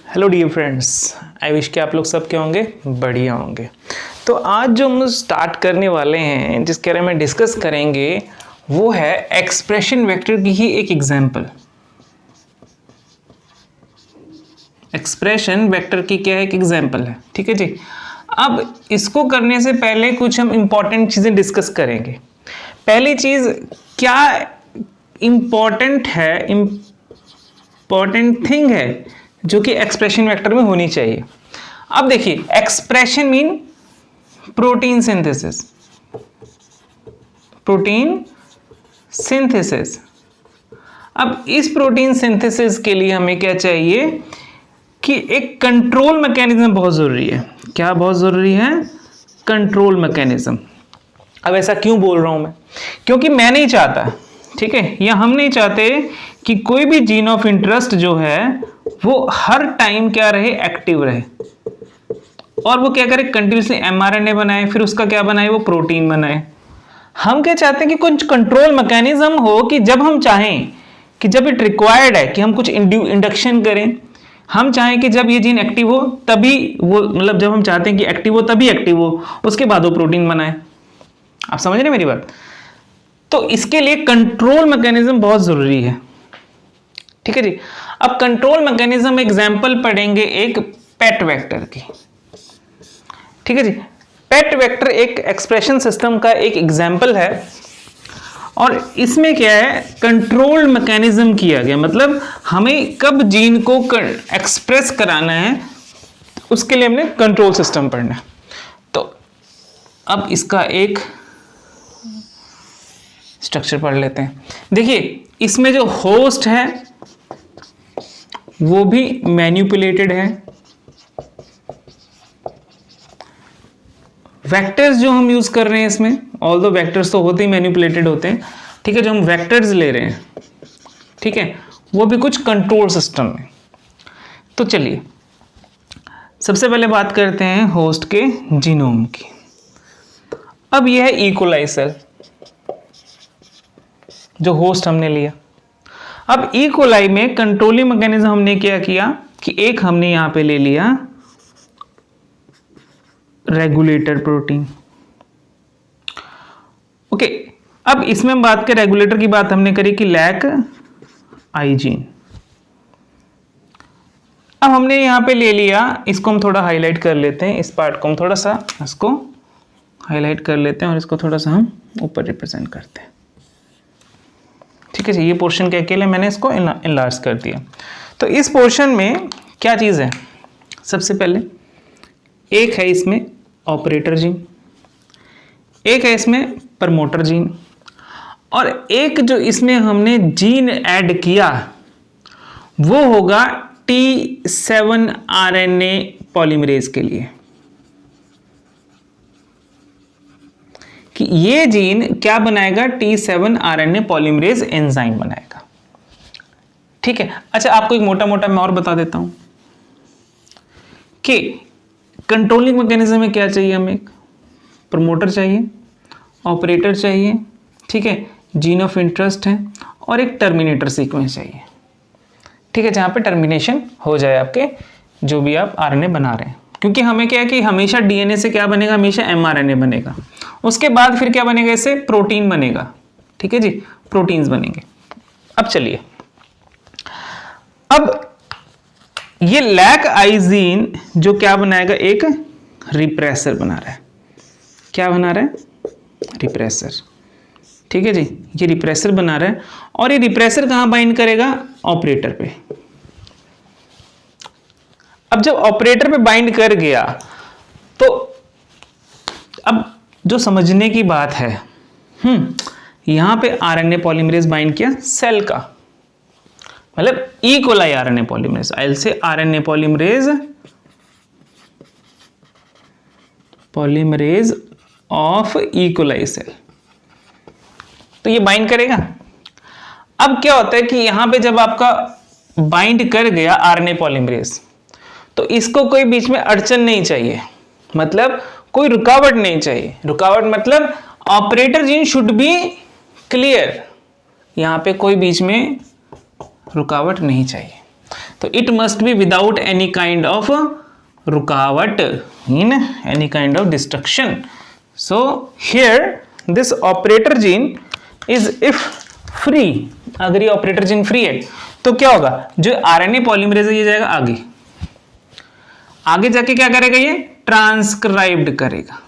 Hello dear friends, I wish कि आप लोग सब क्या होंगे, बढ़िया होंगे। तो आज जो हम स्टार्ट करने वाले हैं, जिसके बारे में डिस्कस करेंगे, वो है एक्सप्रेशन वेक्टर की ही एक एग्जांपल। एक्सप्रेशन वेक्टर की क्या है, एक एग्जांपल है। ठीक है जी। अब इसको करने से पहले कुछ हम इंपॉर्टेंट चीज़ें डिस्कस करेंगे। पहली चीज़, क्या इंपॉर्टेंट है, इंपॉर्टेंट थिंग है जो कि एक्सप्रेशन वेक्टर में होनी चाहिए। अब देखिए, expression mean protein synthesis. Protein synthesis. अब इस प्रोटीन सिंथेसिस के लिए हमें क्या चाहिए कि एक कंट्रोल मैकेनिज्म बहुत जरूरी है। क्या बहुत जरूरी है? Control mechanism. अब ऐसा क्यों बोल रहा हूं मैं? क्योंकि मैं नहीं चाहता, ठीक है, या हम नहीं चाहते कि कोई भी जीन ऑफ इंटरेस्ट जो है वो हर टाइम क्या रहे, एक्टिव रहे, और वो क्या करे, कंटिन्यूसली एमआरएनए बनाए, फिर उसका क्या बनाए, वो प्रोटीन बनाए। हम क्या चाहते हैं कि कुछ कंट्रोल मैकेनिज्म हो कि जब हम चाहें कि जब इट रिक्वायर्ड है कि हम कुछ इंडक्शन करें, हम चाहें कि जब ये जीन एक्टिव हो तभी वो, मतलब जब हम चाहते हैं कि एक्टिव हो तभी एक्टिव हो, उसके बाद वो प्रोटीन बनाए। आप समझ रहे मेरी बात? तो इसके लिए कंट्रोल मैकेनिज्म बहुत जरूरी है। ठीक है जी। अब कंट्रोल मैकेनिज्म एग्जांपल पढ़ेंगे एक पेट वेक्टर की। ठीक है जी। पेट वेक्टर एक एक्सप्रेशन सिस्टम का एक एग्जांपल है, और इसमें क्या है, कंट्रोल मैकेनिज्म किया गया। मतलब हमें कब जीन को एक्सप्रेस कराना है, उसके लिए हमने कंट्रोल सिस्टम पढ़ना है। तो अब इसका एक स्ट्रक्चर पढ़ लेते हैं। देखिए, इसमें जो होस्ट है वो भी मैनिपुलेटेड है। वेक्टर्स जो हम यूज कर रहे हैं इसमें, ऑल दो वेक्टर्स तो होते ही मैनिपुलेटेड होते हैं, ठीक है, जो हम वेक्टर्स ले रहे हैं, ठीक है, वो भी कुछ कंट्रोल सिस्टम में। तो चलिए सबसे पहले बात करते हैं होस्ट के जीनोम की। अब यह है इकोलाई सेल, जो होस्ट हमने लिया। अब इकोलाई में कंट्रोलिंग मैकेनिज्म हमने क्या किया कि एक हमने यहां पे ले लिया रेगुलेटर प्रोटीन। ओके, अब इसमें हम बात करें, रेगुलेटर की बात हमने करी कि लैक आई जीन। अब हमने यहां पे ले लिया, इसको हम थोड़ा हाईलाइट कर लेते हैं, इस पार्ट को हम थोड़ा सा इसको हाईलाइट कर लेते हैं और इसको थोड़ा सा हम ऊपर रिप्रेजेंट करते हैं। ठीक है जी। ये पोर्शन के अकेले मैंने इसको इनलार्ज कर दिया। तो इस पोर्शन में क्या चीज़ है, सबसे पहले एक है इसमें ऑपरेटर जीन, एक है इसमें प्रमोटर जीन, और एक जो इसमें हमने जीन ऐड किया वो होगा T7 RNA पॉलीमरेज के लिए, कि ये जीन क्या बनाएगा, T7 RNA पॉलीमरेज एंजाइम बनाएगा। ठीक है। अच्छा, आपको एक मोटा मोटा मैं और बता देता हूं कि कंट्रोलिंग मैकेनिज्म में क्या चाहिए, हमें एक प्रमोटर चाहिए, ऑपरेटर चाहिए, ठीक है, जीन ऑफ इंटरेस्ट है, और एक टर्मिनेटर सीक्वेंस चाहिए। ठीक है, जहां पे टर्मिनेशन हो जाए आपके जो भी आप आरएनए बना रहे हैं। क्योंकि हमें क्या है कि हमेशा डीएनए से क्या बनेगा, हमेशा एमआरएनए बनेगा, उसके बाद फिर क्या बनेगा, इससे प्रोटीन बनेगा। ठीक है जी, प्रोटीन्स बनेंगे। अब चलिए, अब ये लैक आइजीन जो क्या बनाएगा, एक रिप्रेसर बना रहा है। क्या बना रहा है? रिप्रेसर। ठीक है जी, ये रिप्रेसर बना रहा है, और ये रिप्रेसर कहां बाइंड करेगा, ऑपरेटर पे। अब जब ऑपरेटर पे बाइंड कर गया, तो अब जो समझने की बात है, यहां पे आरएनए पॉलीमरेज बाइंड किया सेल का, मतलब E coli RNA polymerase, L से RNA polymerase of E coli cell, तो ये बाइंड करेगा। अब क्या होता है कि यहां पे जब आपका बाइंड कर गया आरएनए पॉलीमरेज, तो इसको कोई बीच में अड़चन नहीं चाहिए, मतलब कोई रुकावट नहीं चाहिए। रुकावट मतलब operator gene should be clear, यहां पे कोई बीच में रुकावट नहीं चाहिए। तो it must be without any kind of रुकावट, in any kind of distraction. So here this operator gene is if free. अगर ये ऑपरेटर जीन फ्री है तो क्या होगा, जो आरएनए पॉलीमरेज है ये जाएगा आगे, आगे जाके क्या करेगा, ये ट्रांसक्राइब्ड करेगा.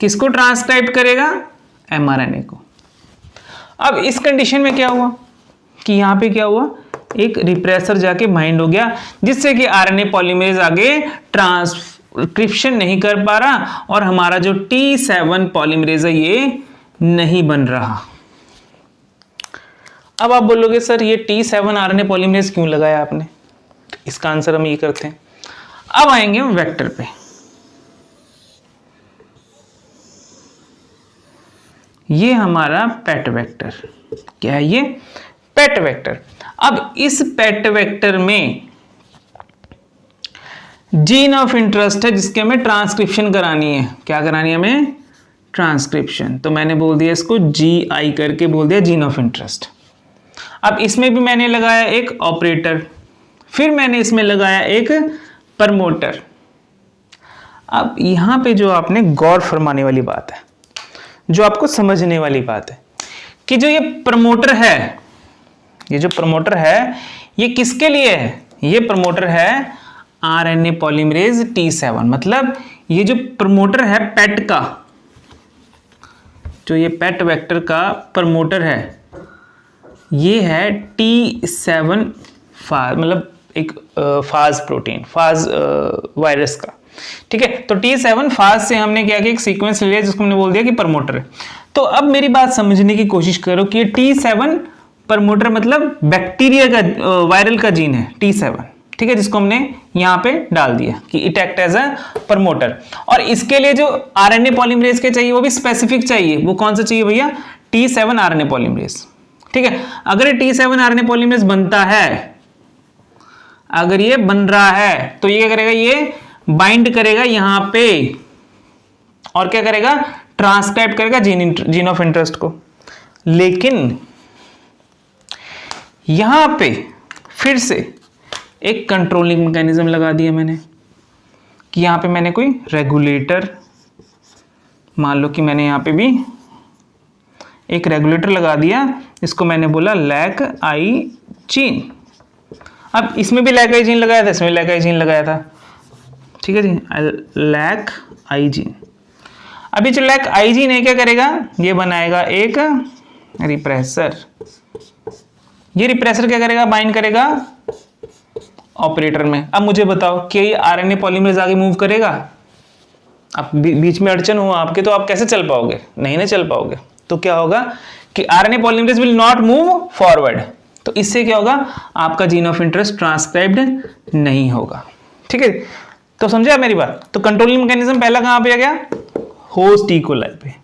किसको ट्रांसक्राइब करेगा, एमआरएनए को. अब इस कंडीशन में क्या हुआ कि यहां पे क्या हुआ, एक रिप्रेसर जाके बाइंड हो गया, जिससे कि आरएनए पॉलीमरेज आगे ट्रांसक्रिप्शन नहीं कर पा रहा और हमारा जो T7 पॉलीमरेज है ये नहीं बन रहा. अब आप बोलोगे सर ये T7 आरएनए पॉलीमरेज क्यों लगाया आपने, तो इसका आंसर हम ये करते हैं. अब आएंगे हम वेक्टर पे. ये हमारा पेट वेक्टर, क्या है ये, पेट वेक्टर. अब इस पेट वेक्टर में जीन ऑफ इंटरेस्ट है जिसके हमें ट्रांसक्रिप्शन करानी है. क्या करानी है हमें, ट्रांसक्रिप्शन. तो मैंने बोल दिया इसको GI करके बोल दिया, जीन ऑफ इंटरेस्ट. अब इसमें भी मैंने लगाया एक ऑपरेटर, फिर मैंने इसमें लगाया एक प्रमोटर. अब यहां पे जो आपने गौर फरमाने वाली बात है, जो आपको समझने वाली बात है कि जो ये प्रमोटर है, ये जो प्रमोटर है ये किसके लिए है, ये प्रमोटर है आरएनए पॉलीमरेज T7. मतलब ये जो प्रमोटर है पेट का, जो ये पेट वेक्टर का प्रमोटर है ये है T7 फाज, मतलब एक फाज प्रोटीन, फाज वायरस का. ठीक है, तो T7 फाज से हमने क्या किया, एक सीक्वेंस लिया जिसको हमने बोल दिया कि प्रमोटर है. तो अब मेरी बात समझने की कोशिश करो कि T7 प्रमोटर मतलब बैक्टीरिया का, वायरल का जीन है T7. ठीक है, जिसको हमने यहाँ पे डाल दिया कि it act as a promoter. और इसके लिए जो आरएनए पॉलीमरेज के चाहिए वो भी स्पेसिफिक चाहिए. वो कौन सा चाहिए भैया, T7 आरएनए पॉलीमरेज. ठीक है, अगर ये T7 आरएनए पॉलीमरेज बनता है, अगर ये बन रहा है तो ये क्या करेगा, ये बाइंड करेगा यहां पे और क्या करेगा, ट्रांसक्राइब करेगा जीन ऑफ इंटरेस्ट को. लेकिन यहां पे फिर से एक कंट्रोलिंग मैकेनिज्म लगा दिया मैंने कि यहां पे मैंने कोई रेगुलेटर, मान लो कि मैंने यहां पे भी एक रेगुलेटर लगा दिया, इसको मैंने बोला लैक आई जीन. अब इसमें भी लैक आई जीन लगाया था, इसमें लैक आई जीन लगाया था. ठीक है जी, लैक आई जीन. अभी जो लैक आई जीन है क्या करेगा, ये बनाएगा एक रिप्रेसर. ये रिप्रेसर क्या करेगा, बाइंड करेगा ऑपरेटर में. अब मुझे बताओ कि ये आरएनए पॉलीमरेज आगे मूव करेगा, अब बीच में अड़चन हो आपके तो आप कैसे चल पाओगे, नहीं ना चल पाओगे. तो क्या होगा कि RNA polymerase will not move forward. तो इससे क्या होगा, आपका जीन ऑफ इंटरेस्ट ट्रांसक्राइब्ड नहीं होगा. ठीक है, तो समझे आप मेरी बात. तो कंट्रोलिंग मैकेनिज्म पहला कहां पे आ गया, होस्ट ई कोलाई पे.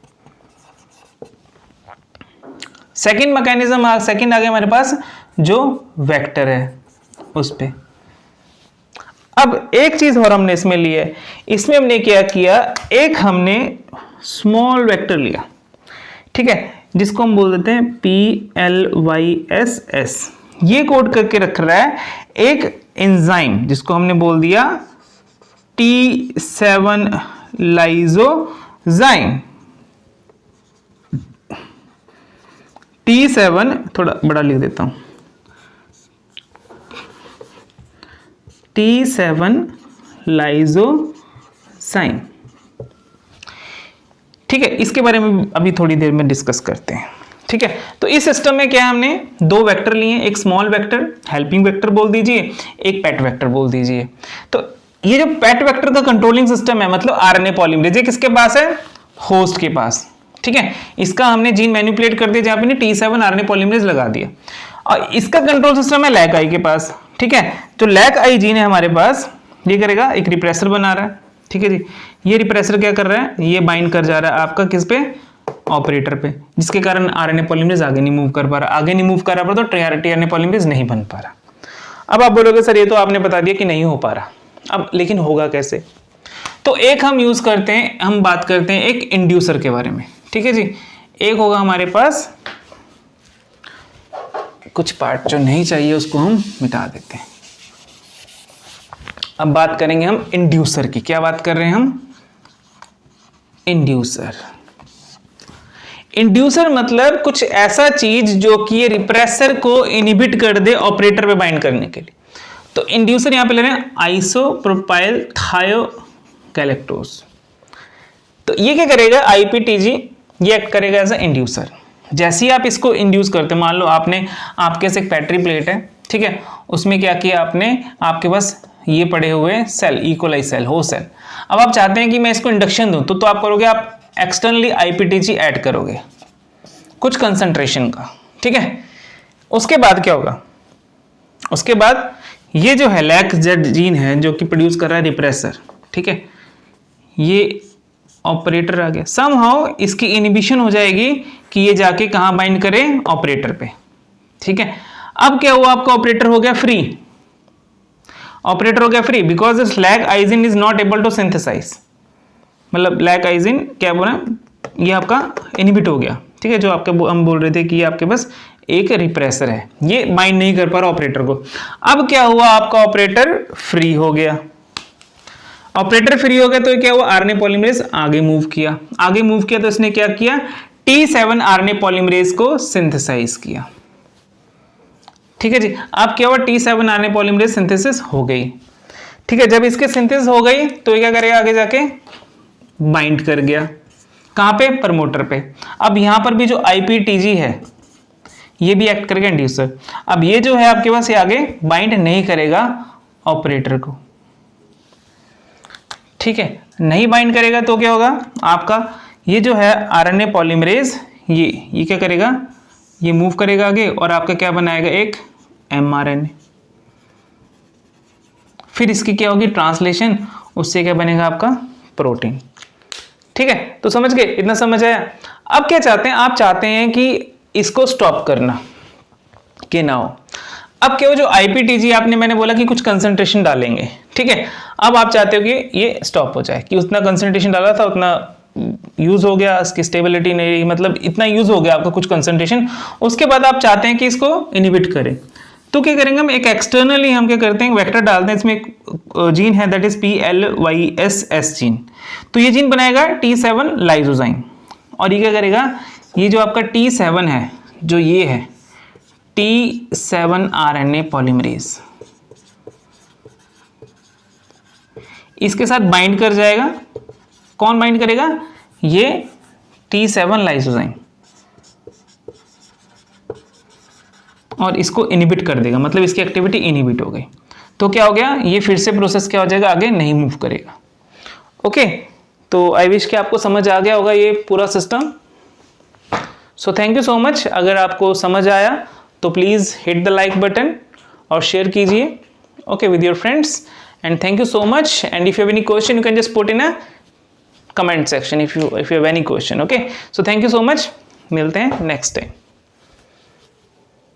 सेकंड मैकेनिज्म, सेकंड आ गया हमारे पास जो वेक्टर है उस पे. अब एक चीज और हमने इसमें ली है, इसमें हमने क्या किया, एक हमने स्मॉल वेक्टर लिया. ठीक है, जिसको हम बोल देते हैं PLYSS. ये कोड करके रख रहा है एक एंजाइम जिसको हमने बोल दिया T7 लाइसोजाइम. T7 थोड़ा बड़ा लिख देता हूं, T7 लाइसोजाइम. ठीक है, इसके बारे में अभी थोड़ी देर में डिस्कस करते हैं. ठीक है, तो इस सिस्टम में क्या है, हमने दो वेक्टर लिए हैं, एक स्मॉल वेक्टर हेल्पिंग वेक्टर बोल दीजिए, एक पेट वेक्टर बोल दीजिए. तो ये जो पेट वेक्टर का कंट्रोलिंग सिस्टम है, मतलब आरएनए पॉलीमरेज, ये किसके पास है, होस्ट के पास. ठीक है, इसका हमने जीन मैनिपुलेट कर दिया जहां पे T7 आरएनए पॉलीमरेज लगा दिया. और इसका कंट्रोल सिस्टम है लैक आई के पास. ठीक है, जो लैक आई जीन है हमारे पास, ये करेगा, एक रिप्रेसर बना रहा है. ठीक है जी, ये रिप्रेसर क्या कर रहा है, ये बाइंड कर जा रहा है आपका किस पे, ऑपरेटर पे, जिसके कारण आरएनए पॉलीमरेज आगे नहीं मूव कर पा रहा. आगे नहीं मूव कर रहा तो टीआरएनए पॉलीमरेज नहीं बन पा रहा. अब आप बोलोगे सर ये तो आपने बता दिया कि नहीं हो पा रहा, अब लेकिन होगा कैसे. तो एक हम यूज करते हैं, हम बात करते हैं एक इंड्यूसर के बारे में. ठीक है जी, एक होगा हमारे पास कुछ पार्ट जो नहीं चाहिए उसको हम मिटा देते हैं। अब बात करेंगे हम इंड्यूसर की। क्या बात कर रहे हैं हम? इंड्यूसर। इंड्यूसर मतलब कुछ ऐसा चीज जो कि ये रिप्रेसर को इनहिबिट कर दे ऑपरेटर पे बाइंड करने के लिए। तो इंड्यूसर यहां पे ले रहे हैं आइसोप्रोपाइल थायोगैलेक्टोज। तो ये क्या करेगा? आईपीटीजी ये एक्ट करेगा एज अ इंड्यूसर। जैसे ही आप इसको इंड्यूस करते, मान लो आपने आपके से एक बैटरी प्लेट है, ठीक है, उसमें क्या किया आपने, आपके पास ये पड़े हुए सेल, इकोलाई सेल, हो सेल। अब आप चाहते हैं कि मैं इसको इंडक्शन दूं, तो आप करोगे, आप एक्सटर्नली आईपीटीजी ऐड करोगे कुछ कंसंट्रेशन का, ठीक है। उसके बाद क्या होगा? उसके बाद ये जो है LAC-Z जीन है जो कि प्रोड्यूस कर रहा है रिप्रेसर, ठीक है, ये ऑपरेटर आ गया। समहाउ इसकी इनहिबिशन हो जाएगी कि ये जाके कहां बाइंड करे? ऑपरेटर पे, ठीक है। अब क्या हुआ? आपका ऑपरेटर हो गया फ्री। ऑपरेटर हो गया free because this LAC-ISIN is not able to synthesise. मतलब LAC-ISIN क्या बोला? ये आपका इनहिबिट हो गया, ठीक है। जो आपके हम बोल रहे थे कि ये आपके पास एक रिप्रेसर है, ये बाइंड नहीं कर पा रहा ऑपरेटर को। अब क्या हुआ? आपका ऑपरेटर फ्री हो गया। ऑपरेटर फ्री हो गया तो क्या हुआ? आरएनए पॉलीमरेज आगे मूव किया। आगे मूव किया तो इसने क्या किया? T7 आरएनए पॉलीमरेज को सिंथेसाइज किया, ठीक है जी। अब क्या हुआ? T7 आरएनए पॉलीमरेज सिंथेसिस हो गई, ठीक है। जब इसके सिंथेसिस हो गई तो ये क्या करेगा? आगे जाके बाइंड कर गया। कहां पे? प्रमोटर पे। अब यहां पर भी जो आईपीटीजी है ये भी एक्ट करेगा इंड्यूसर। अब ये जो है आपके पास, ये आगे बाइंड नहीं करेगा ऑपरेटर को, ठीक है। नहीं बाइंड करेगा तो क्या होगा? आपका ये जो है आरएनए पॉलीमरेज ये क्या करेगा? ये मूव करेगा आगे और आपका क्या बनाएगा? एक एमआरएनए। फिर इसकी क्या होगी? ट्रांसलेशन। उससे क्या बनेगा? आपका प्रोटीन, ठीक है। तो समझ गए? इतना समझ आया? अब क्या चाहते हैं? आप चाहते हैं कि इसको स्टॉप करना कि ना हो। अब क्या हो? जो आईपीटीजी आपने, मैंने बोला कि कुछ कंसंट्रेशन डालेंगे, ठीक है। अब आप चाहते हो कि ये स्टॉप हो जाए, कि उतना कंसंट्रेशन डाला था उतना यूज हो गया, इसकी स्टेबिलिटी नहीं रही, मतलब इतना यूज हो गया आपका कुछ कंसंट्रेशन। उसके बाद आप चाहते हैं कि इसको इनहिबिट करें, तो क्या करेंगे हम? एक एक्सटर्नली हम क्या करते हैं? वेक्टर डालते हैं। इसमें एक जीन है दैट इज PLYSS जीन। तो ये जीन बनाएगा T7 लाइसोजाइम। और ये क्या करेगा? ये जो आपका T7 है, जो ये है T7 आरएनए पॉलीमरेज, इसके साथ बाइंड कर जाएगा। कौन बाइंड करेगा? ये T7 लाइसोजाइम, और इसको इनहिबिट कर देगा, मतलब इसकी एक्टिविटी इनहिबिट हो गई। तो क्या हो गया? ये फिर से प्रोसेस क्या हो जाएगा? आगे नहीं मूव करेगा। ओके, तो आई विश कि आपको समझ आ गया होगा ये पूरा system. So thank you so much. अगर आपको समझ आया तो please hit the like button और शेयर कीजिए, okay, with your friends. And thank you so much. And if you have any question you can just put in a comment section if you have any question, okay. So thank you so much. मिलते हैं next time.